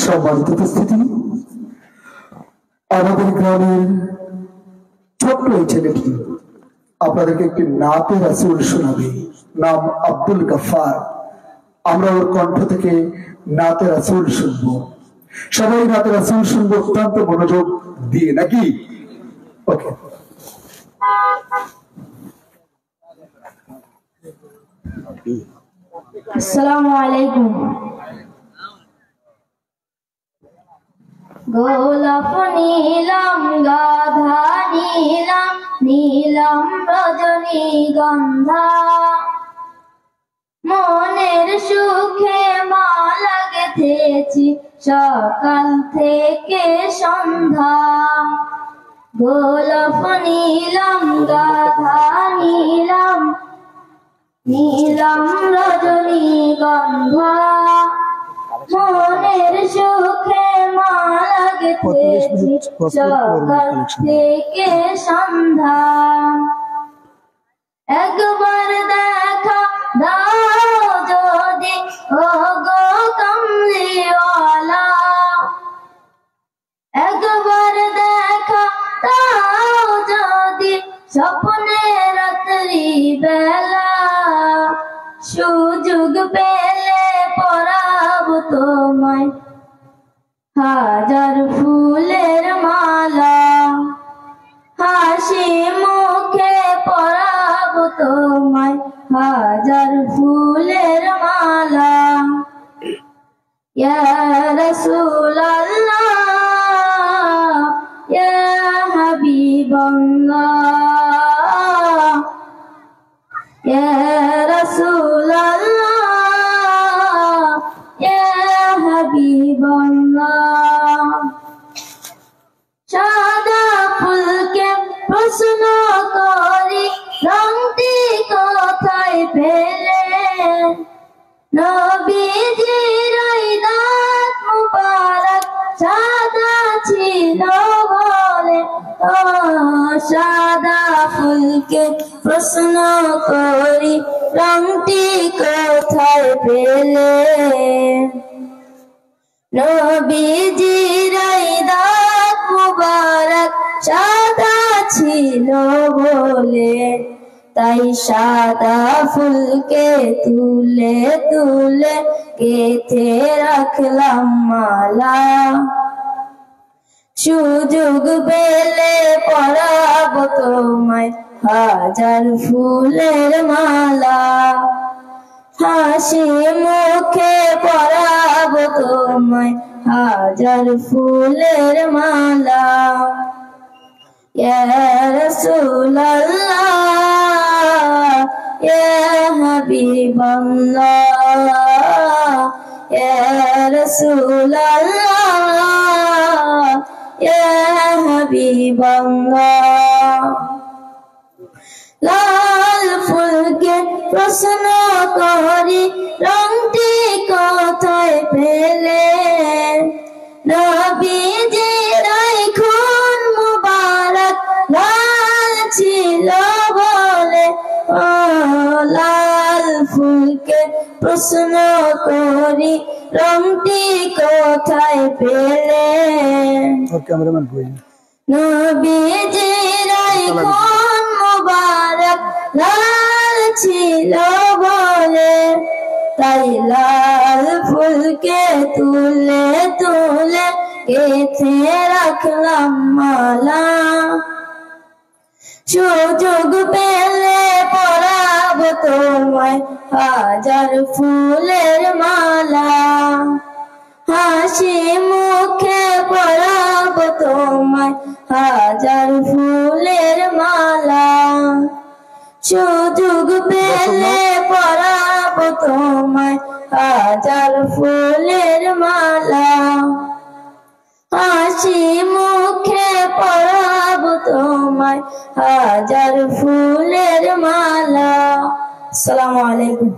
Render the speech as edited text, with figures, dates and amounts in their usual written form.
সম্মানিত উপস্থিতি, আমাদের গ্রামের ছোট্ট এই ছেলেটি আপনাদেরকে একটি নাতে রাসূল শোনাবে। নাম আব্দুল গাফফার। আমরা ওর কণ্ঠ থেকে নাতে রাসূল শুনবো। সবাই নাতে রাসূল শুনবো অত্যন্ত মনোযোগ দিয়ে, নাকি? ওকে। আসসালামু আলাইকুম। গোলাপ নীলাম, গাধা নীলাম, নীলাম রজনীগন্ধা, মনের সুখে মালা গেঁথেছি সকাল থেকে সন্ধ্যা। গোলাপ নীলাম, গাধা নীলাম, নীলাম রজনীগন্ধা, মনের সুখে মালা গেঁথেছি সকাল থেকে সন্ধ্যা। একবার দেখা দাও যদি ওগো কামলিওয়ালা, একবার দেখা দাও যদি স্বপ্নে রাত্রি বেলা, সুযোগ পেলে পরাবো তোমায় হাজার ফুলের মালা, হাসি মুখে পরাবো তোমায় হাজার ফুলের মালা। ইয়া রাসূলাল্লাহ, ইয়া হাবিবাল্লাহ, ইয়া রাসূলাল্লাহ, ইয়া হাবিবাল্লাহ। সাদা ফুলকে প্রশ্ন করি রংটি কোথায় পেলেন, নবীজির দাঁত মুবারক সাদা ছিল বলে। সাদা ফুলকে প্রশ্ন করি রংটি কোথায় পেলেন, নবীজির দাঁত মুবারক সাদা ছিল বলে। তাই সাদা ফুলকে তুলে তুলে গেঁথে রাখলাম মালা, সুযোগ পেলে পরাবো তোমায় হাজার ফুলের মালা, হাসি মুখে পরাবো তোমায় হাজার ফুলের মালা। ইয়া রাসূলাল্লাহ, ইয়া হাবিবাল্লাহ, ইয়া রাসূলাল্লাহ, ইয়া হাবিবাল্লাহ। লাল ফুলকে প্রশ্ন করি রংটি কোথায় পেলেন, নবীজির খুন মুবারক লাল ছিল বলে। লাল ফুলকে প্রশ্ন করি রংটি কোথায় পেলেন, নবীজির খুন মুবারক লাল ছিল বলে। তাই লাল ফুলকে তুলে তুলে গেঁথে রাখলাম মালা, সুযোগ পেলে পরাবো তোমায় হাজার ফুলের মালা, হাসি মুখে পরাবো তোমায় হাজার ফুলের মালা, সুযোগ পেলে পরাবো তোমায় হাজার ফুলের মালা, হাসি মুখে পরাবো তোমায় হাজার ফুলের মালা। আসসালামু আলাইকুম।